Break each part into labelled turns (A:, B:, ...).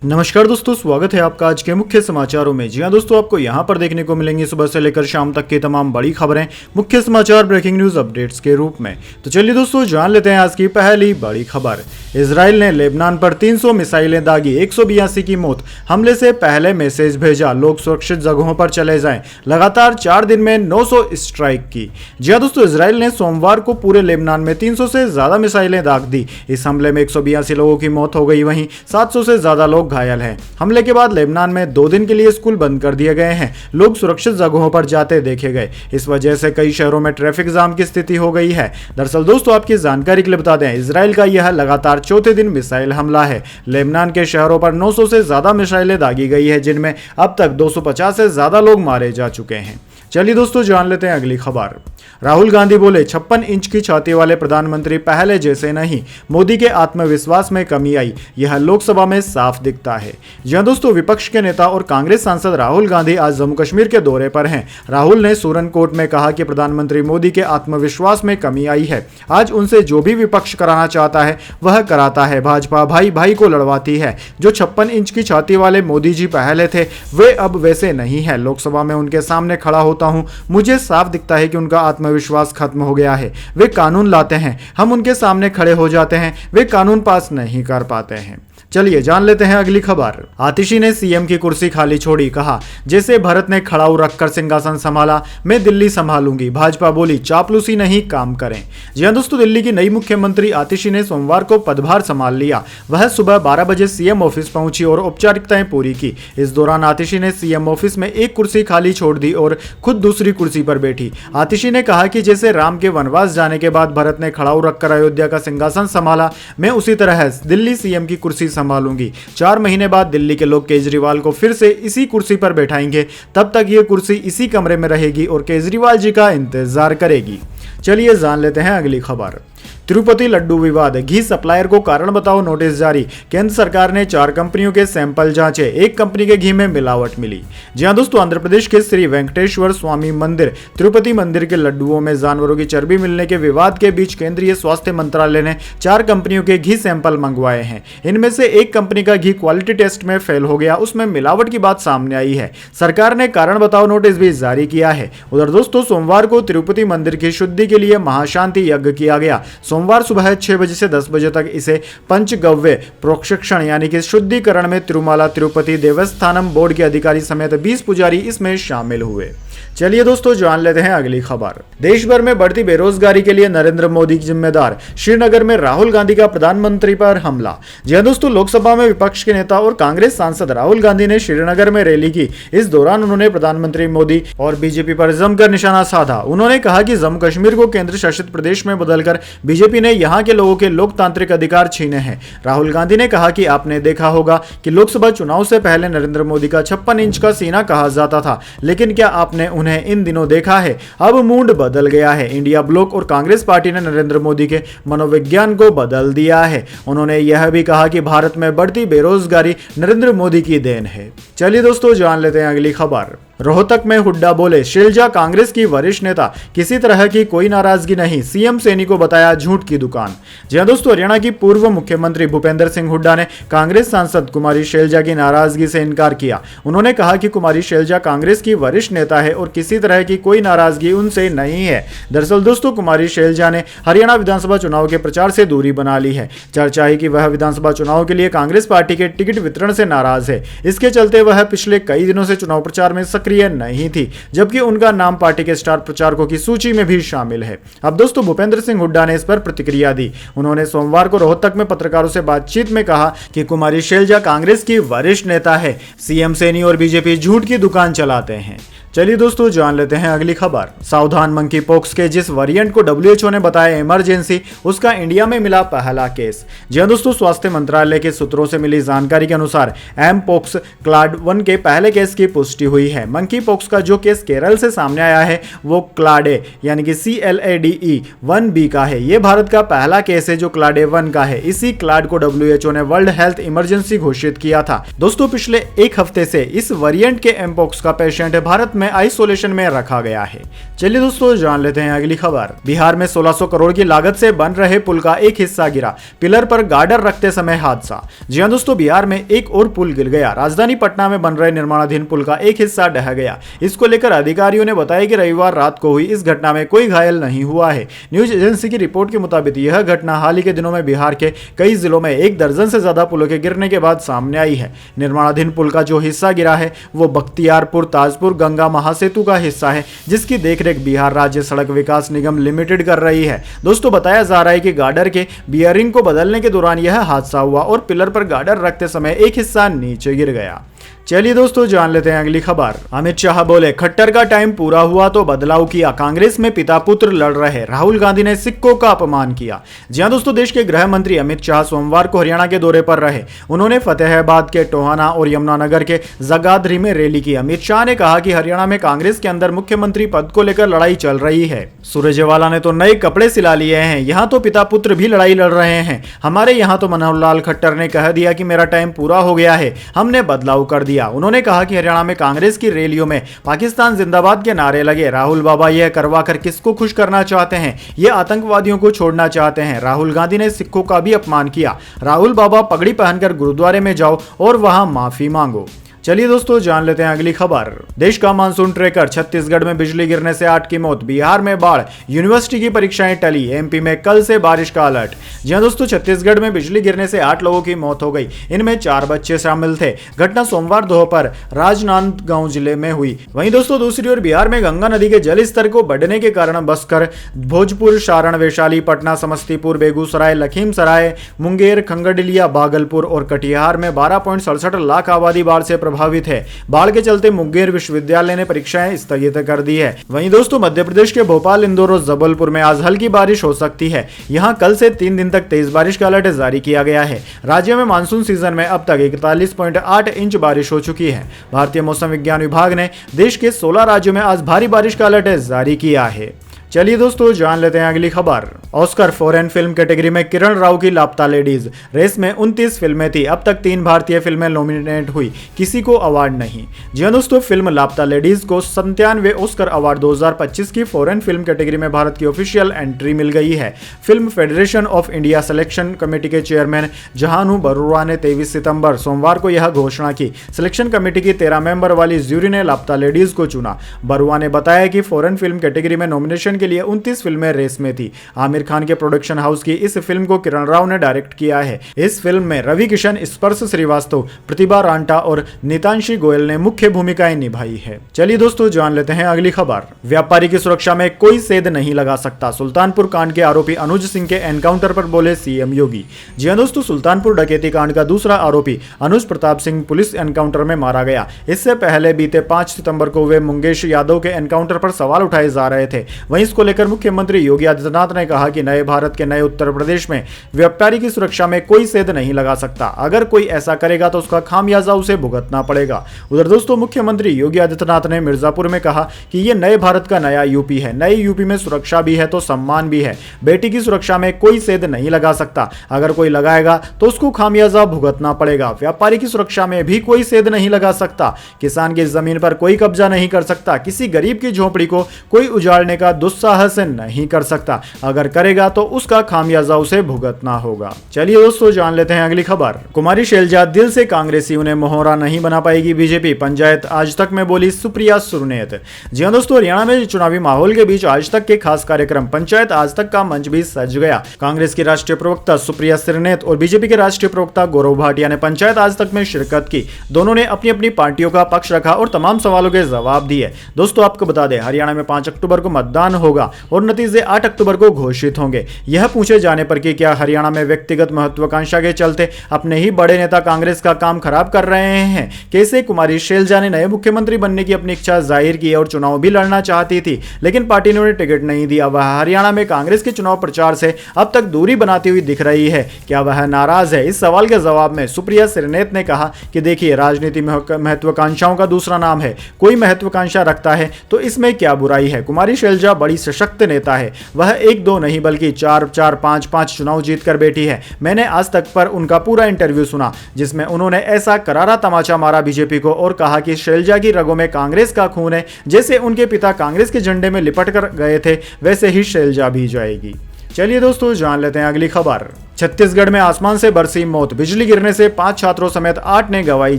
A: नमस्कार दोस्तों, स्वागत है आपका आज के मुख्य समाचारों में। जी हां दोस्तों, आपको यहां पर देखने को मिलेंगी सुबह से लेकर शाम तक की तमाम बड़ी खबरें मुख्य समाचार ब्रेकिंग न्यूज अपडेट्स के रूप में। तो चलिए दोस्तों, जान लेते हैं आज की पहली बड़ी खबर। इजराइल ने लेबनान पर 300 मिसाइलें दागी, 182 की मौत। हमले से पहले मैसेज भेजा, लोग सुरक्षित जगहों पर चले जाएं। लगातार 4 दिन में 900 स्ट्राइक की। जी हां दोस्तों, इजराइल ने सोमवार को पूरे लेबनान में 300 से ज्यादा मिसाइलें दाग दी। इस हमले में 182 लोगों की मौत हो गई, वहीं 700 से ज्यादा लोग घायल हैं। हमले के बाद लेबनान में 2 दिन के लिए स्कूल बंद कर दिए गए हैं। लोग सुरक्षित जगहों पर जाते देखे गए। इस वजह से कई शहरों में ट्रैफिक जाम की स्थिति हो गई है। दरअसल दोस्तों, आपकी जानकारी के लिए बता दें, इजराइल का यह लगातार चौथे दिन मिसाइल हमला है। लेबनान के शहरों पर 900 से ज्यादा मिसाइलें दागी गई है, जिनमें अब तक 250 से ज्यादा लोग मारे जा चुके हैं। चलिए दोस्तों, जान लेते हैं अगली खबर। राहुल गांधी बोले, 56 इंच की छाती वाले प्रधानमंत्री पहले जैसे नहीं। मोदी के आत्मविश्वास में कमी आई, यह लोकसभा में साफ दिखता है। जी हां दोस्तों, विपक्ष के नेता और कांग्रेस सांसद राहुल गांधी आज जम्मू कश्मीर के दौरे पर हैं। राहुल ने सूरनकोट में कहा कि प्रधानमंत्री मोदी के आत्मविश्वास में कमी आई है। आज उनसे जो भी विपक्ष कराना चाहता है वह कराता है। भाजपा भाई भाई को लड़वाती है। जो 56 इंच की छाती वाले मोदी जी पहले थे, वे अब वैसे नहीं है। लोकसभा में उनके सामने खड़ा होता हूं, मुझे साफ दिखता है कि उनका आत्मविश्वास खत्म हो गया है। वे कानून लाते हैं, हम उनके सामने खड़े हो जाते हैं, वे कानून पास नहीं कर पाते हैं। चलिए जान लेते हैं अगली खबर। आतिशी ने सीएम की कुर्सी खाली छोड़ी, कहा जैसे भरत ने खड़ाऊ रखकर सिंहासन संभाला, मैं दिल्ली संभालूंगी। भाजपा बोली, चापलूसी नहीं, काम करें। जी हां दोस्तों, दिल्ली की नई मुख्यमंत्री आतिशी ने सोमवार को पदभार संभाल लिया। वह सुबह 12 बजे सीएम ऑफिस पहुंची और औपचारिकताएं पूरी की। इस दौरान आतिशी ने सीएम ऑफिस में एक कुर्सी खाली छोड़ दी और खुद दूसरी कुर्सी पर बैठी। आतिशी ने कहा कि जैसे राम के वनवास जाने के बाद भरत ने खड़ाऊ रखकर अयोध्या का सिंहासन संभाला, मैं उसी तरह दिल्ली सीएम की कुर्सी संभालूंगी। 4 महीने बाद दिल्ली के लोग केजरीवाल को फिर से इसी कुर्सी पर बैठाएंगे। तब तक ये कुर्सी इसी कमरे में रहेगी और केजरीवाल जी का इंतजार करेगी। चलिए जान लेते हैं अगली खबर। तिरुपति लड्डू विवाद, घी सप्लायर को कारण बताओ नोटिस जारी। केंद्र सरकार ने 4 कंपनियों के सैंपल जांचे, एक कंपनी के घी में मिलावट मिली। जी हां दोस्तों, आंध्र प्रदेश के श्री वेंकटेश्वर स्वामी मंदिर तिरुपति मंदिर के लड्डुओं में जानवरों की चर्बी मिलने के विवाद के बीच केंद्रीय स्वास्थ्य मंत्रालय ने 4 कंपनियों के घी सैंपल मंगवाए हैं। इनमें से एक कंपनी का घी क्वालिटी टेस्ट में फेल हो गया, उसमें मिलावट की बात सामने आई है। सरकार ने कारण बताओ नोटिस भी जारी किया है। उधर दोस्तों, सोमवार को तिरुपति मंदिर की शुद्धि के लिए महाशांति यज्ञ किया गया। सोमवार सुबह 6 बजे से 10 बजे तक इसे पंचगव्य प्रोक्षण यानी कि शुद्धिकरण में तिरुमाला तिरुपति देवस्थानम बोर्ड के अधिकारी समेत 20 पुजारी इसमें शामिल हुए। चलिए दोस्तों, जान लेते हैं अगली खबर। देश भर में बढ़ती बेरोजगारी के लिए नरेंद्र मोदी जिम्मेदार, श्रीनगर में राहुल गांधी का प्रधानमंत्री पर हमला। जी हां दोस्तों, लोकसभा में विपक्ष के नेता और कांग्रेस सांसद राहुल गांधी ने श्रीनगर में रैली की। इस दौरान उन्होंने प्रधानमंत्री मोदी और बीजेपी पर जमकर निशाना साधा। उन्होंने कहा कि जम्मू कश्मीर को केंद्र शासित प्रदेश में बदलकर बीजेपी ने यहां के लोगों के लोकतांत्रिक अधिकार छीने हैं। राहुल गांधी ने कहा कि आपने देखा होगा कि लोकसभा चुनाव से पहले नरेंद्र मोदी का 56 इंच का सीना कहा जाता था, लेकिन क्या आपने उन्हें इन दिनों देखा है? अब मूड बदल गया है। इंडिया ब्लॉक और कांग्रेस पार्टी ने नरेंद्र मोदी के मनोविज्ञान को बदल दिया है। उन्होंने यह भी कहा कि भारत में बढ़ती बेरोजगारी नरेंद्र मोदी की देन है। चलिए दोस्तों, जान लेते हैं अगली खबर। रोहतक में हुड्डा बोले, शैलजा कांग्रेस की वरिष्ठ नेता, किसी तरह की कोई नाराजगी नहीं, सीएम सैनी को बताया झूठ की दुकान। जी हां दोस्तों, हरियाणा की पूर्व मुख्यमंत्री भूपेंद्र सिंह हुड्डा ने कांग्रेस सांसद कुमारी शैलजा की नाराजगी से इनकार किया। उन्होंने कहा कि कुमारी शैलजा कांग्रेस की वरिष्ठ नेता है और किसी तरह की कोई नाराजगी उनसे नहीं है। दरअसल दोस्तों, कुमारी शैलजा ने हरियाणा विधानसभा चुनाव के प्रचार से दूरी बना ली है। चर्चा है कि वह विधानसभा चुनाव के लिए कांग्रेस पार्टी के टिकट वितरण से नाराज है। इसके चलते वह पिछले कई दिनों से चुनाव प्रचार में सक्रिय नहीं थी, जबकि उनका नाम पार्टी के स्टार प्रचारकों की सूची में भी शामिल है। अब दोस्तों, भूपेंद्र सिंह हुड्डा ने इस पर प्रतिक्रिया दी। उन्होंने सोमवार को रोहतक में पत्रकारों से बातचीत में कहा कि कुमारी शैलजा कांग्रेस की वरिष्ठ नेता है, सीएम सैनी और बीजेपी झूठ की दुकान चलाते हैं। चलिए दोस्तों, जान लेते हैं अगली खबर। सावधान, मंकी पॉक्स के जिस वेरिएंट को डब्ल्यूएचओ ने बताया इमरजेंसी, उसका इंडिया में मिला पहला केस। जी हां दोस्तों, स्वास्थ्य मंत्रालय के सूत्रों से मिली जानकारी के अनुसार एम पॉक्स क्लाड 1 के पहले केस की पुष्टि हुई है। मंकी पॉक्स का जो केस केरल से सामने आया है वो क्लाडे यानी कि CLADE 1B का है। ये भारत का पहला केस है जो क्लाडे 1 का है। इसी क्लाड को डब्ल्यूएचओ ने वर्ल्ड हेल्थ इमरजेंसी घोषित किया था। दोस्तों, पिछले एक हफ्ते से इस वेरिएंट के एम पॉक्स का पेशेंट भारत में आइसोलेशन में रखा गया है। चलिए दोस्तों जान लेते हैं अगली खबर। बिहार में 1600 करोड़ की लागत से बन रहे पुल का एक हिस्सा गिरा, पिलर पर गार्डर रखते समय हादसा। जी हां दोस्तों, बिहार में एक और पुल गिर गया। राजधानी पटना में बन रहे निर्माणाधीन पुल का एक हिस्सा ढह गया। इसको लेकर अधिकारियों ने बताया कि रविवार रात को हुई इस घटना में कोई घायल नहीं हुआ है। न्यूज एजेंसी की रिपोर्ट के मुताबिक यह घटना हाल ही के दिनों में बिहार के कई जिलों में 1 दर्जन से ज्यादा पुलों के गिरने के बाद सामने आई है। निर्माणाधीन पुल का जो हिस्सा गिरा है वो बख्तियारपुर ताजपुर गंगा महासेतु का हिस्सा है, जिसकी देखरेख बिहार राज्य सड़क विकास निगम लिमिटेड कर रही है। दोस्तों बताया जा रहा है कि गार्डर के बियरिंग को बदलने के दौरान यह हादसा हुआ और पिलर पर गार्डर रखते समय एक हिस्सा नीचे गिर गया। चलिए दोस्तों जान लेते हैं अगली खबर। अमित शाह बोले खट्टर का टाइम पूरा हुआ तो बदलाव किया, कांग्रेस में पिता पुत्र लड़ रहे। राहुल गांधी ने सिखों का अपमान किया। जी हां दोस्तों, देश के गृह मंत्री अमित शाह सोमवार को हरियाणा के दौरे पर रहे। उन्होंने फतेहाबाद के टोहाना और यमुनानगर के जगाधरी में रैली की। अमित शाह ने कहा कि हरियाणा में कांग्रेस के अंदर मुख्यमंत्री पद को लेकर लड़ाई चल रही है। सुरजेवाला ने तो नए कपड़े सिला लिए हैं, यहाँ तो पिता पुत्र भी लड़ाई लड़ रहे हैं। हमारे यहाँ तो मनोहर लाल खट्टर ने कह दिया कि मेरा टाइम पूरा हो गया है, हमने बदलाव कर दिया। उन्होंने कहा कि हरियाणा में कांग्रेस की रैलियों में पाकिस्तान जिंदाबाद के नारे लगे। राहुल बाबा यह करवा कर किसको खुश करना चाहते हैं? ये आतंकवादियों को छोड़ना चाहते हैं। राहुल गांधी ने सिखों का भी अपमान किया। राहुल बाबा पगड़ी पहनकर गुरुद्वारे में जाओ और वहां माफी मांगो। चलिए दोस्तों जान लेते हैं अगली खबर। देश का मानसून ट्रेकर, छत्तीसगढ़ में बिजली गिरने से 8 की मौत, बिहार में बाढ़, यूनिवर्सिटी की परीक्षाएं टली, एमपी में कल से बारिश का अलर्ट। जी हां दोस्तों, छत्तीसगढ़ में बिजली गिरने से 8 लोगों की मौत हो गई, इनमें 4 बच्चे शामिल थे। घटना सोमवार दोपहर राजनांदगांव जिले में हुई। वहीं दोस्तों दूसरी ओर बिहार में गंगा नदी के जल स्तर को बढ़ने के कारण बस्तर, भोजपुर, सारण, वैशाली, पटना, समस्तीपुर, बेगूसराय, लखीमसराय, मुंगेर, खंगरडिलिया, भागलपुर और कटिहार में 12.67 लाख आबादी बाढ़ से प्रभावित है। बाढ़ के चलते मुंगेर विश्वविद्यालय ने परीक्षाएं स्थगित कर दी है। वहीं दोस्तों मध्य प्रदेश के भोपाल, इंदौर और जबलपुर में आज हल्की बारिश हो सकती है। यहां कल से 3 दिन तक तेज बारिश का अलर्ट जारी किया गया है। राज्य में मानसून सीजन में अब तक 41.8 इंच बारिश हो चुकी है। भारतीय मौसम विज्ञान विभाग ने देश के 16 राज्यों में आज भारी बारिश का अलर्ट जारी किया है। चलिए दोस्तों जान लेते हैं अगली खबर। ऑस्कर फॉरेन फिल्म कैटेगरी में किरण राव की लापता लेडीज, रेस में 29 फिल्में थी। अब तक 3 भारतीय फिल्में नॉमिनेट हुई, किसी को अवार्ड नहीं। जी हां दोस्तों, फिल्म लापता लेडीज को 97वें ऑस्कर अवार्ड 2025 की फॉरेन फिल्म कैटेगरी में भारत की ऑफिशियल एंट्री मिल गई है। Film federation of India selection committee के चेयरमैन जहानू बरुआ ने 23 सितंबर सोमवार को यह घोषणा की। सिलेक्शन कमेटी की 13 मेंबर वाली ज्यूरी ने लापता लेडीज को चुना। बरुआ ने बताया कि फॉरेन फिल्म कैटेगरी में नॉमिनेशन के लिए 29 फिल्में रेस में थी। आमिर खान के प्रोडक्शन हाउस की इस फिल्म को किरण राव ने डायरेक्ट किया है। इस फिल्म में रवि किशन, स्पर्श श्रीवास्तव, प्रतिभा रांटा और नीतांशी गोयल ने मुख्य भूमिकाएं निभाई है। चलिए दोस्तों जान लेते हैं अगली खबर। व्यापारी की सुरक्षा में कोई सेध नहीं लगा सकता, सुल्तानपुर कांड के आरोपी अनुज सिंह के एनकाउंटर पर बोले सीएम योगी। जी हां दोस्तों, सुल्तानपुर डकैती कांड का दूसरा आरोपी अनुज प्रताप सिंह पुलिस एनकाउंटर में मारा गया। इससे पहले बीते 5 सितंबर को वे मंगेश यादव के एनकाउंटर पर सवाल उठाए जा रहे थे। वहीं इसको लेकर मुख्यमंत्री योगी आदित्यनाथ ने कहा कि नए भारत के नए उत्तर प्रदेश में व्यापारी की सुरक्षा में कोई सेध नहीं लगा सकता। अगर कोई ऐसा करेगा तो उसका खामियाजा उसे भुगतना पड़ेगा। उधर दोस्तों मुख्यमंत्री योगी आदित्यनाथ ने मिर्जापुर में कहा कि यह नए भारत का नया यूपी है। नए यूपी में सुरक्षा भी है तो सम्मान भी है। बेटी की सुरक्षा में कोई सेध नहीं लगा सकता। अगर कोई लगाएगा तो उसको खामियाजा भुगतना पड़ेगा। व्यापारी की सुरक्षा में भी कोई सेध नहीं लगा सकता। किसान की जमीन पर कोई कब्जा नहीं कर सकता। किसी गरीब की झोपड़ी को कोई उजाड़ने का दुस्साहस नहीं कर सकता। अगर करेगा तो उसका खामियाजा उसे भुगतना होगा। चलिए दोस्तों जान लेते हैं अगली खबर। कुमारी शैलजा दिल से कांग्रेसी, उन्हें मोहरा नहीं बना पाएगी बीजेपी, पंचायत आज तक में बोली सुप्रिया सुरनेत। जी हां दोस्तों, हरियाणा में चुनावी माहौल के बीच आज तक के खास कार्यक्रम पंचायत आज तक का मंच भी सज गया। कांग्रेस की राष्ट्रीय प्रवक्ता सुप्रिया सुरनेत और बीजेपी के राष्ट्रीय प्रवक्ता गौरव भाटिया ने पंचायत आज तक में शिरकत की। दोनों ने अपनी अपनी पार्टियों का पक्ष रखा और तमाम सवालों के जवाब दिए। दोस्तों आपको बता दें, हरियाणा में 5 अक्टूबर को मतदान होगा और नतीजे 8 अक्टूबर को घोषित होंगे। यह पूछे जाने पर कि क्या हरियाणा में व्यक्तिगत महत्वाकांक्षा के चलते अपने ही बड़े नेता कांग्रेस का काम खराब कर रहे हैं, कैसे कुमारी शैलजा ने नए मुख्यमंत्री बनने की अपनी इच्छा जाहिर की और चुनाव भी लड़ना चाहती थी, लेकिन पार्टी ने उन्हें टिकट नहीं दिया। वह हरियाणा में कांग्रेस के चुनाव प्रचार से अब तक दूरी बनाती हुई दिख रही है। क्या वह नाराज है? इस सवाल के जवाब में सुप्रिया सुरनेत ने कहा कि देखिए, राजनीति में महत्वाकांक्षाओं का दूसरा नाम है। कोई महत्वाकांक्षा रखता है तो इसमें क्या बुराई है? कुमारी शैलजा बड़ी सशक्त नेता है। वह 1-2 नहीं बल्कि 4-4, 5-5 चुनाव जीतकर बैठी है। मैंने आज तक पर उनका पूरा इंटरव्यू सुना जिसमें उन्होंने ऐसा करारा तमाचा मारा बीजेपी को और कहा कि शैलजा की रगों में कांग्रेस का खून है। जैसे उनके पिता कांग्रेस के झंडे में लिपट कर गए थे वैसे ही शैलजा भी जाएगी। चलिए दोस्तों जान लेते हैं अगली खबर। छत्तीसगढ़ में आसमान से बरसी मौत, बिजली गिरने से 5 छात्रों समेत 8 ने गंवाई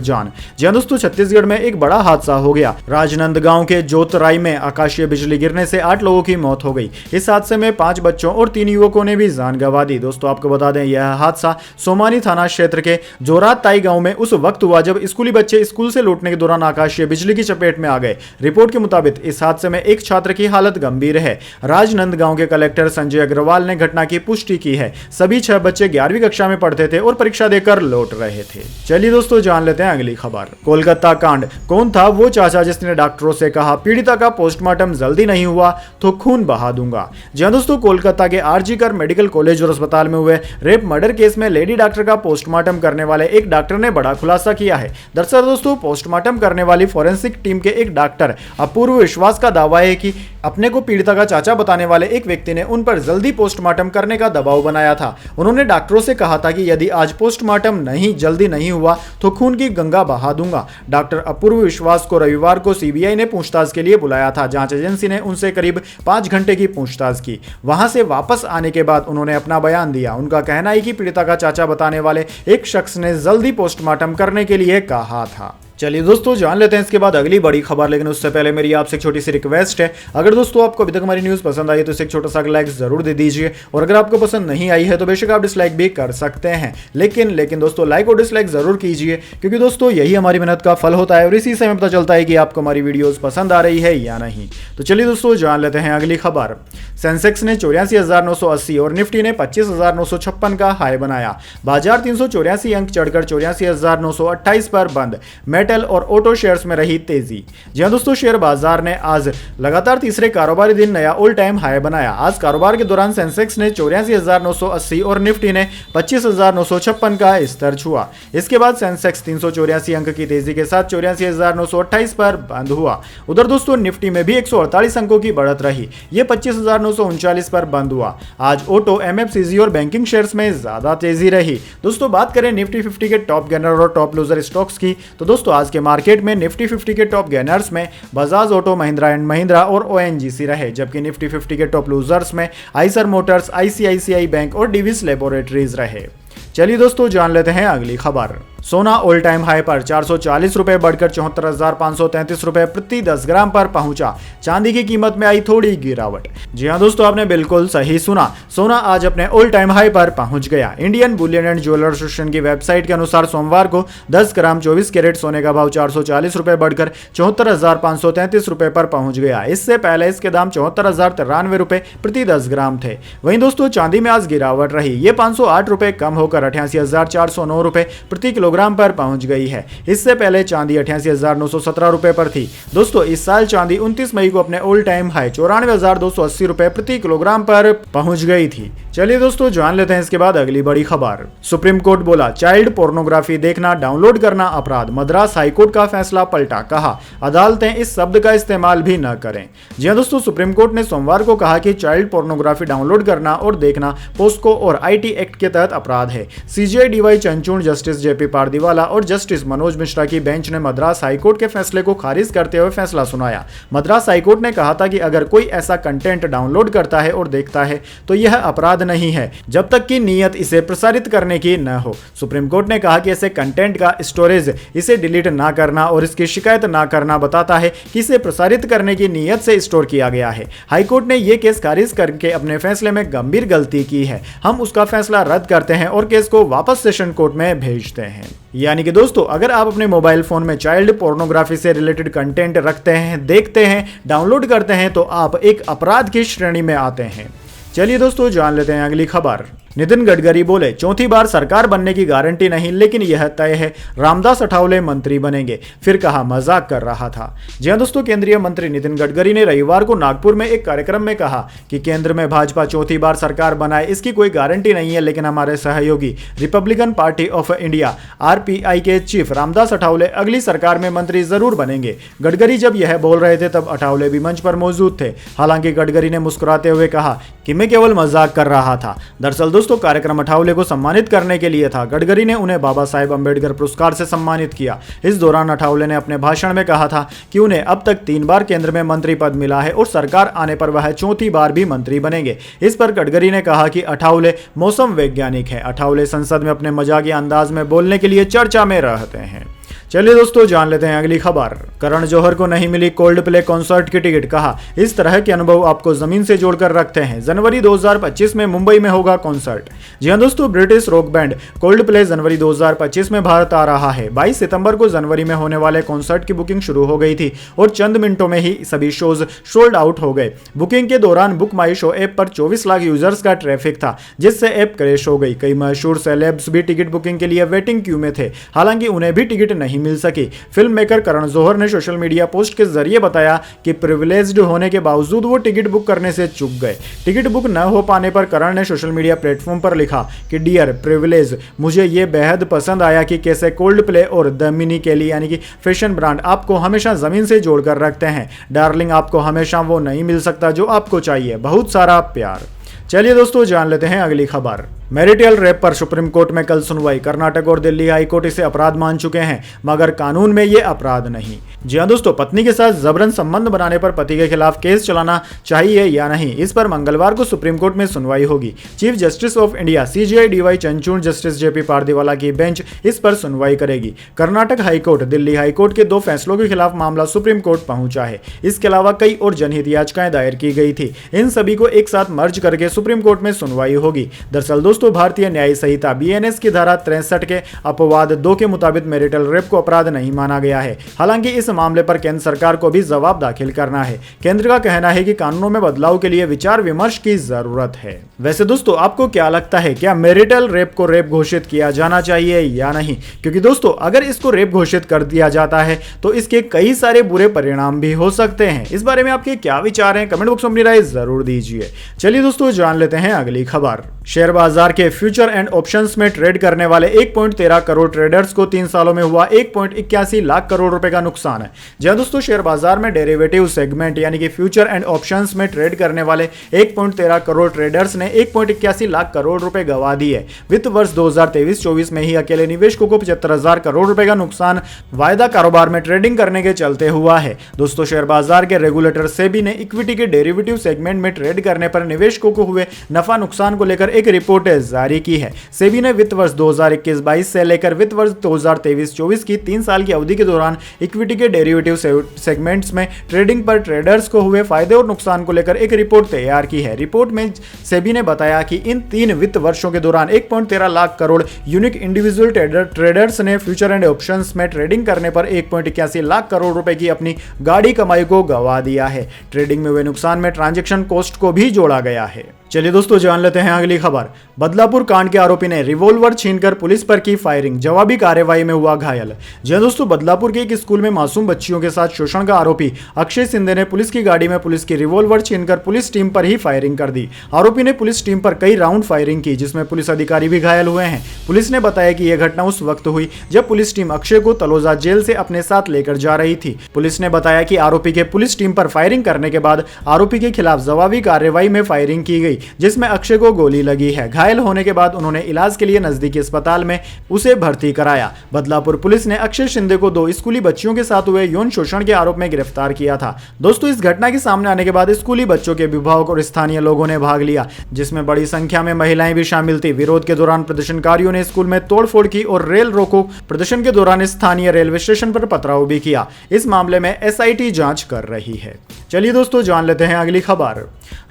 A: जान। जी हां दोस्तों, छत्तीसगढ़ में एक बड़ा हादसा हो गया। राजनांदगांव के जोतराई में आकाशीय बिजली गिरने से 8 लोगों की मौत हो गई। इस हादसे में 5 बच्चों और 3 युवकों ने भी जान गंवा दी। दोस्तों आपको बता दें यह हादसा सोमानी थाना क्षेत्र के जोराताई गाँव में उस वक्त हुआ जब स्कूली बच्चे स्कूल से लौटने के दौरान आकाशीय बिजली की चपेट में आ गए। रिपोर्ट के मुताबिक इस हादसे में एक छात्र की हालत गंभीर है। राजनांदगांव के कलेक्टर संजय अग्रवाल ने घटना की पुष्टि की है। सभी 6 बच्चे 11वीं कक्षा में पढ़ते थे और परीक्षा देकर लौट रहे थे। चलिए दोस्तों जान लेते हैं अगली खबर। कोलकाता कांड। कौन था वो चाचा जिसने डॉक्टरों से कहा पीड़िता का पोस्टमार्टम जल्दी नहीं हुआ तो खून बहा दूंगा। जी हां दोस्तों, कोलकाता के आरजी कर मेडिकल कॉलेज और अस्पताल में हुए रेप मर्डर केस में लेडी डॉक्टर का पोस्टमार्टम करने वाले एक डॉक्टर ने बड़ा खुलासा किया है। दरअसल दोस्तों पोस्टमार्टम करने वाली फोरेंसिक टीम के एक डॉक्टर अपूर्व विश्वास का दावा है कि अपने को पीड़िता का चाचा बताने वाले एक व्यक्ति ने उन पर जल्दी पोस्टमार्टम करने का दबाव बनाया था। उन्होंने डॉक्टरों से कहा था कि यदि आज पोस्टमार्टम जल्दी नहीं हुआ तो खून की गंगा बहा दूंगा। डॉक्टर अपूर्व विश्वास को रविवार को सीबीआई ने पूछताछ के लिए बुलाया था। जांच एजेंसी ने उनसे करीब 5 घंटे की पूछताछ की। वहां से वापस आने के बाद उन्होंने अपना बयान दिया। उनका कहना है कि पीड़िता का चाचा बताने वाले एक शख्स ने जल्दी पोस्टमार्टम करने के लिए कहा था। चलिए दोस्तों जान लेते हैं इसके बाद अगली बड़ी खबर, लेकिन उससे पहले मेरी आपसे एक छोटी सी रिक्वेस्ट है। अगर दोस्तों आपको अभी तक हमारी न्यूज़ पसंद आई तो इसे एक छोटा सा लाइक जरूर दे दीजिए, और अगर आपको पसंद नहीं आई है तो बेशक आप डिसलाइक भी कर सकते हैं, लेकिन दोस्तों लाइक और डिसलाइक जरूर कीजिए, क्योंकि दोस्तों यही हमारी मेहनत का फल होता है और इसी से हमें पता चलता है कि आपको हमारी वीडियोज़ पसंद आ रही है या नहीं। तो चलिए दोस्तों जान लेते हैं अगली खबर। सेंसेक्स ने 84,980 और निफ्टी ने 25,956 का हाई बनाया। बाजार 384 अंक चढ़कर 84,928 पर बंद। मेटल और ऑटो शेयर्स में रही तेजी। जी हां दोस्तों, शेयर बाजार ने आज लगातार तीसरे कारोबारी दिन नया ऑल टाइम हाई बनाया। आज कारोबार के दौरान सेंसेक्स ने 84,980 और निफ्टी ने 25,956 का स्तर छुआ। इसके बाद सेंसेक्स 384 अंक की तेजी के साथ 84,928 पर बंद हुआ। उधर दोस्तों निफ्टी में भी 148 अंकों की बढ़त रही। ये 25,939 पर बंद हुआ। आज ऑटो, एमएफसीजी और बैंकिंग शेयर्स में ज्यादा तेजी रही। दोस्तों बात करें निफ्टी 50 के टॉप गेनर और टॉप लूजर स्टॉक्स की, तो दोस्तों आज के मार्केट में निफ्टी 50 के टॉप गेनर्स में बजाज ऑटो, महिंद्रा एंड महिंद्रा और ओएनजीसी रहे, जबकि निफ्टी 50 के टॉप लूजर्स में आइसर मोटर्स, आईसीआईसीआई बैंक और डिविस लैबोरेटरीज रहे। चलिए दोस्तों जान लेते हैं अगली खबर। सोना ऑल टाइम हाई पर 440 रुपए बढ़कर 74,533 रुपए प्रति 10 ग्राम पर पहुंचा। चांदी की कीमत में आई थोड़ी गिरावट। जी हां दोस्तों, आपने बिल्कुल सही सुना, सोना आज अपने ऑल टाइम हाई पर पहुंच गया। Indian Boolean and jeweller association की वेबसाइट के अनुसार सोमवार को 10 ग्राम 24 कैरेट सोने का भाव 440 रुपए बढ़कर 74,533 रुपए पर पहुंच गया। इससे पहले इसके दाम 74,093 रुपए प्रति 10 ग्राम थे। वहीं दोस्तों चांदी में आज गिरावट रही। ये 508 रुपए कम होकर 88,409 रुपए प्रति किलोग्राम पर पहुंच गई है। इससे पहले चांदी 88,917 रुपए पर थी। दोस्तों इस साल चांदी 29 मई को अपने ऑल टाइम हाई 94,280 रुपए प्रति किलोग्राम पर पहुंच गई थी। चलिए दोस्तों जान लेते हैं इसके बाद अगली बड़ी खबर। सुप्रीम कोर्ट बोला चाइल्ड पोर्नोग्राफी देखना, डाउनलोड करना अपराध। मद्रास हाईकोर्ट का फैसला पलटा। कहा अदालतें इस शब्द का इस्तेमाल भी न करें। जी हां दोस्तों, सुप्रीम कोर्ट ने सोमवार को कहा कि चाइल्ड पोर्नोग्राफी डाउनलोड करना और देखना पोस्को और आईटी एक्ट के तहत अपराध है। CGI D Y Chandrachud, justice JP Pardiwala और जस्टिस मनोज मिश्रा की बेंच ने मद्रास हाईकोर्ट के फैसले को खारिज करते हुए फैसला सुनाया। मद्रास हाईकोर्ट ने कहा था कि अगर कोई ऐसा कंटेंट डाउनलोड करता है और देखता है तो यह अपराध नहीं है जब तक कि नीयत इसे प्रसारित करने की न हो। सुप्रीम कोर्ट ने कहा कि ऐसे कंटेंट का स्टोरेज, इसे डिलीट ना करना और इसकी शिकायत ना करना बताता है कि इसे प्रसारित करने की नीयत से स्टोर किया गया है। हाईकोर्ट ने यह केस खारिज करके अपने फैसले में गंभीर गलती की है। हम उसका फैसला रद्द करते हैं और केस को वापस सेशन कोर्ट में भेजते हैं। यानी कि दोस्तों अगर आप अपने मोबाइल फोन में चाइल्ड पोर्नोग्राफी से रिलेटेड कंटेंट रखते हैं, देखते हैं, डाउनलोड करते हैं तो आप एक अपराध की श्रेणी में आते हैं। चलिए दोस्तों जान लेते हैं अगली खबर। नितिन गडकरी बोले, चौथी बार सरकार बनने की गारंटी नहीं, लेकिन यह तय है रामदास अठावले मंत्री बनेंगे। फिर कहा मजाक कर रहा था। जी हां दोस्तों, केंद्रीय मंत्री नितिन गडकरी ने रविवार को नागपुर में एक कार्यक्रम में कहा कि केंद्र में भाजपा चौथी बार सरकार बनाए इसकी कोई गारंटी नहीं है, लेकिन हमारे सहयोगी Republican party of India RPI के चीफ रामदास अठावले अगली सरकार में मंत्री जरूर बनेंगे। गडकरी जब यह बोल रहे थे तब अठावले भी मंच पर मौजूद थे। हालांकि गडकरी ने मुस्कुराते हुए कहा कि मैं केवल मजाक कर रहा था। दरअसल दोस्तों, कार्यक्रम अठावले को सम्मानित करने के लिए था। गडकरी ने उन्हें बाबा साहेब अंबेडकर पुरस्कार से सम्मानित किया। इस दौरान अठावले ने अपने भाषण में कहा था कि उन्हें अब तक 3 बार केंद्र में मंत्री पद मिला है और सरकार आने पर वह चौथी बार भी मंत्री बनेंगे। इस पर गडकरी ने कहा कि अठावले मौसम वैज्ञानिक है। अठावले संसद में अपने मजाकिया अंदाज में बोलने के लिए चर्चा में रहते हैं। चलिए दोस्तों, जान लेते हैं अगली खबर। करण जौहर को नहीं मिली कोल्ड प्ले कॉन्सर्ट की टिकट। कहा, इस तरह के अनुभव आपको जमीन से जोड़कर रखते हैं। जनवरी 2025 में मुंबई में होगा कॉन्सर्ट। जी हां दोस्तों, British rock band Coldplay जनवरी 2025 में भारत आ रहा है। 22 सितंबर को जनवरी में होने वाले कॉन्सर्ट की बुकिंग शुरू हो गई थी और चंद मिनटों में ही सभी शोज सोल्ड आउट हो गए। बुकिंग के दौरान बुक माई शो ऐप पर 24 लाख यूजर्स का ट्रैफिक था, जिससे ऐप क्रैश हो गई। कई मशहूर सेलेब्स भी टिकट बुकिंग के लिए वेटिंग क्यू में थे, हालांकि उन्हें भी टिकट नहीं मिल सकी। फिल्म मेकर करण जौहर ने सोशल मीडिया पोस्ट के जरिए बताया कि प्रिविलेज्ड होने के बावजूद वो टिकट बुक करने से चूक गए। टिकट बुक न हो पाने पर करण ने सोशल मीडिया प्लेटफॉर्म पर लिखा कि डियर प्रिविलेज, मुझे ये बेहद पसंद आया कि कैसे कोल्ड प्ले और द मिनी केली यानी कि फैशन ब्रांड आपको हमेशा जमीन से जोड़कर रखते हैं। डार्लिंग, आपको हमेशा वो नहीं मिल सकता जो आपको चाहिए। बहुत सारा प्यार। चलिए दोस्तों, जान लेते हैं अगली खबर। मैरिटल रेप पर सुप्रीम कोर्ट में कल सुनवाई। कर्नाटक और दिल्ली हाई कोर्ट इसे अपराध मान चुके हैं, मगर कानून में ये अपराध नहीं। जी हां दोस्तों, पत्नी के साथ जबरन संबंध बनाने पर पति के खिलाफ केस चलाना चाहिए या नहीं, इस पर मंगलवार को सुप्रीम कोर्ट में सुनवाई होगी। Chief justice of India CJI DY Chandrachud, justice JP Pardiwala की बेंच इस पर सुनवाई करेगी। कर्नाटक हाईकोर्ट, दिल्ली हाईकोर्ट के 2 फैसलों के खिलाफ मामला सुप्रीम कोर्ट पहुंचा है। इसके अलावा कई और जनहित याचिकाएं दायर की गई थी। इन सभी को एक साथ मर्ज करके सुप्रीम कोर्ट में सुनवाई होगी। दरअसल दोस्तों, भारतीय न्याय संहिता BNS की धारा 63 के अपवाद 2 के मुताबिक मैरिटल रेप को अपराध नहीं माना गया है। हालांकि इस मामले पर केंद्र सरकार को भी जवाब दाखिल करना है। केंद्र का कहना है कि कानूनों में बदलाव के लिए विचार विमर्श की जरूरत है। वैसे दोस्तों, आपको क्या लगता है, क्या मैरिटल रेप को रेप घोषित किया जाना चाहिए या नहीं? क्योंकि दोस्तों, अगर इसको रेप घोषित कर दिया जाता है तो इसके कई सारे बुरे परिणाम भी हो सकते हैं। इस बारे में आपके क्या विचार हैं? कमेंट बॉक्स में अपनी राय जरूर दीजिए। चलिए दोस्तों, जान लेते हैं अगली खबर। शेयर बाजार के फ्यूचर एंड ऑप्शंस में ट्रेड करने वाले 1.13 करोड़ ट्रेडर्स को 3 सालों में हुआ 1.81 लाख करोड़ रुपए का नुकसान है। जी हां दोस्तों, शेयर बाजार में डेरिवेटिव सेगमेंट यानी कि फ्यूचर एंड ऑप्शंस में ट्रेड करने वाले 1.13 करोड़ ट्रेडर्स ने 1.81 लाख करोड़ रुपए गंवा दिए। वित्त वर्ष 2023-24 में ही अकेले निवेशकों को 75,000 करोड़ रुपए का नुकसान वायदा कारोबार में ट्रेडिंग करने के चलते हुआ है। दोस्तों, शेयर बाजार के रेगुलेटर सेबी ने इक्विटी के डेरिवेटिव सेगमेंट में ट्रेड करने पर निवेशकों को हुए नफा नुकसान को लेकर एक रिपोर्ट जारी की है। सेबी ने वित्त वर्ष 2021-22 से लेकर वित्त वर्ष 2023-24 की 3 साल की अवधि के दौरान इक्विटी के डेरिवेटिव सेगमेंट्स में ट्रेडिंग पर ट्रेडर्स को हुए फायदे और नुकसान को लेकर एक रिपोर्ट तैयार की है। रिपोर्ट में सेबी ने बताया कि इन 3 वित्त वर्षों के दौरान 1.13 lakh crore unique individual traders ने फ्यूचर एंड ऑप्शंस में ट्रेडिंग करने पर 1.81 लाख करोड़ रुपए की अपनी गाढ़ी कमाई को गंवा दिया है। ट्रेडिंग में हुए नुकसान में ट्रांजैक्शन कॉस्ट को भी जोड़ा गया है। चलिए दोस्तों, जान लेते हैं अगली खबर। बदलापुर कांड के आरोपी ने रिवॉल्वर छीनकर पुलिस पर की फायरिंग, जवाबी कार्रवाई में हुआ घायल। जी दोस्तों, बदलापुर के एक स्कूल में मासूम बच्चियों के साथ शोषण का आरोपी अक्षय सिंधे ने पुलिस की गाड़ी में पुलिस की रिवॉल्वर छीनकर पुलिस टीम पर ही फायरिंग कर दी। आरोपी ने पुलिस टीम पर कई राउंड फायरिंग की, जिसमें पुलिस अधिकारी भी घायल हुए हैं। पुलिस ने बताया कि यह घटना उस वक्त हुई जब पुलिस टीम अक्षय को तलोजा जेल से अपने साथ लेकर जा रही थी। पुलिस ने बताया कि आरोपी के पुलिस टीम पर फायरिंग करने के बाद आरोपी के खिलाफ जवाबी कार्रवाई में फायरिंग की गई, जिसमें अक्षय को गोली लगी है। घायल होने के बाद उन्होंने इलाज के लिए नजदीकी अस्पताल में उसे भर्ती कराया। बदलापुर पुलिस ने अक्षय शिंदे को 2 स्कूली बच्चियों के साथ हुए यौन शोषण के आरोप में गिरफ्तार किया था। दोस्तों, इस घटना के सामने आने के बाद स्कूली बच्चों के अभिभावक और स्थानीय लोगों ने भाग लिया, जिसमें बड़ी संख्या में महिलाएं भी शामिल थी। विरोध के दौरान प्रदर्शनकारियों ने स्कूल में तोड़फोड़ की और रेल रोको प्रदर्शन के दौरान स्थानीय रेलवे स्टेशन पर पथराव भी किया। इस मामले में SIT जांच कर रही है। चलिए दोस्तों जान लेते हैं अगली खबर।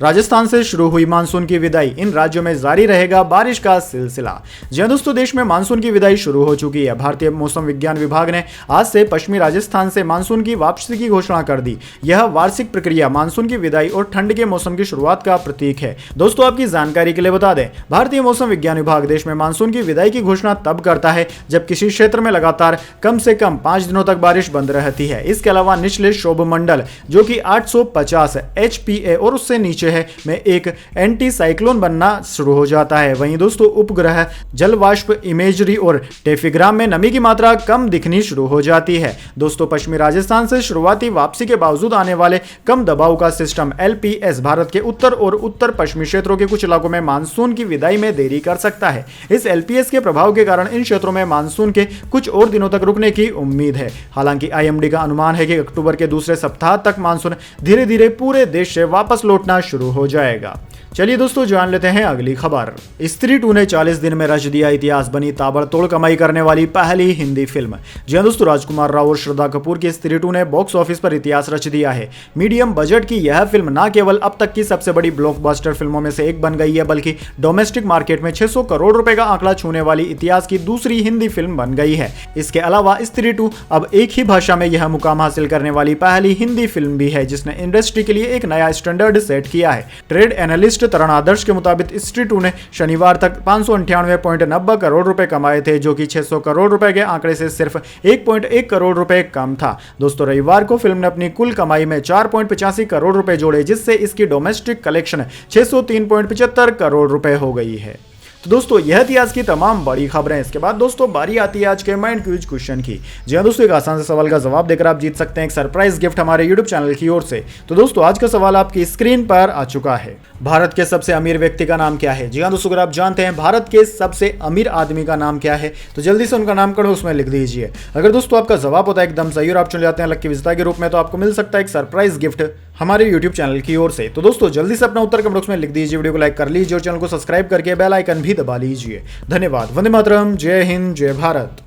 A: राजस्थान से शुरू हुई मानसून की विदाई, इन राज्यों में जारी रहेगा बारिश का सिलसिला। जी दोस्तों, देश में मानसून की विदाई शुरू हो चुकी है। भारतीय मौसम विज्ञान विभाग ने आज से पश्चिमी राजस्थान से मानसून की वापसी की घोषणा कर दी। यह वार्षिक प्रक्रिया मानसून की विदाई और ठंड के मौसम की शुरुआत का प्रतीक है। दोस्तों आपकी जानकारी के लिए बता दें, भारतीय मौसम विज्ञान विभाग देश में मानसून की विदाई की घोषणा तब करता है जब किसी क्षेत्र में लगातार कम से कम 5 दिनों तक बारिश बंद रहती है। इसके अलावा निचले क्षोभ मंडल जो कि 850 HPA और उससे नीचे है में एक एंटी साइक्लोन बनना शुरू हो जाता है। वहीं दोस्तों उपग्रह जल वाष्प इमेजरी और टेफिग्राम में नमी की मात्रा कम दिखनी शुरू हो जाती है। दोस्तों पश्चिमी राजस्थान से शुरुआती वापसी के बावजूद आने वाले कम दबाव का सिस्टम LPS भारत के उत्तर और उत्तर पश्चिमी क्षेत्रों के कुछ इलाकों में मानसून की विदाई में देरी कर सकता है। इस LPS के प्रभाव के कारण इन क्षेत्रों में मानसून के कुछ और दिनों तक रुकने की उम्मीद है। हालांकि IMD का अनुमान है कि अक्टूबर के दूसरे सप्ताह तक मानसून धीरे धीरे पूरे देश से वापस लौटना शुरू हो जाएगा। चलिए दोस्तों जान लेते हैं अगली खबर। स्त्री 2 ने 40 दिन में रच दिया इतिहास, बनी ताबड़तोड़ कमाई करने वाली पहली हिंदी फिल्म। जी हां दोस्तों, राजकुमार राव और श्रद्धा कपूर की स्त्री 2 ने बॉक्स ऑफिस पर इतिहास रच दिया है। मीडियम बजट की यह फिल्म न केवल अब तक की सबसे बड़ी ब्लॉकबस्टर फिल्मों में से एक बन गई है, बल्कि डोमेस्टिक मार्केट में 600 करोड़ रुपए का आंकड़ा छूने वाली इतिहास की दूसरी हिंदी फिल्म बन गई है। इसके अलावा स्त्री 2 अब एक ही भाषा में यह मुकाम हासिल करने वाली पहली हिंदी फिल्म भी है जिसने इंडस्ट्री के लिए एक नया स्टैंडर्ड सेट किया है। ट्रेड एनालिस्ट तरण आदर्श के मुताबिक स्त्री 2 ने शनिवार तक 598.90 करोड़ रुपए कमाए थे, जो कि 600 करोड़ रुपए के आंकड़े से सिर्फ 1.1 करोड़ रुपए कम था। दोस्तों रविवार को फिल्म ने अपनी कुल कमाई में 4.85 करोड़ रुपए जोड़े, जिससे इसकी डोमेस्टिक कलेक्शन 603.75 करोड़ रुपए हो गई है। तो दोस्तों यह थी आज की तमाम बड़ी खबरें। इसके बाद दोस्तों बारी आती है आज के माइंड क्विज क्वेश्चन की। जी हाँ दोस्तों, एक आसान से सवाल का जवाब देकर आप जीत सकते हैं एक सरप्राइज गिफ्ट हमारे यूट्यूब चैनल की ओर से। तो दोस्तों आज का सवाल आपकी स्क्रीन पर आ चुका है। भारत के सबसे अमीर व्यक्ति का नाम क्या है? जी हाँ दोस्तों, अगर आप जानते हैं भारत के सबसे अमीर आदमी का नाम क्या है तो जल्दी से उनका नाम करो उसमें लिख दीजिए। अगर दोस्तों आपका जवाब होता है एकदम सही और आप चुन जाते हैं लकी विजेता के रूप में, तो आपको मिल सकता है एक सरप्राइज गिफ्ट हमारे YouTube चैनल की ओर से। तो दोस्तों जल्दी से अपना उत्तर कमेंट बॉक्स में लिख दीजिए, वीडियो को लाइक कर लीजिए और चैनल को सब्सक्राइब करके बेल आइकन भी दबा लीजिए। धन्यवाद। वंदे मातरम। जय हिंद, जय भारत।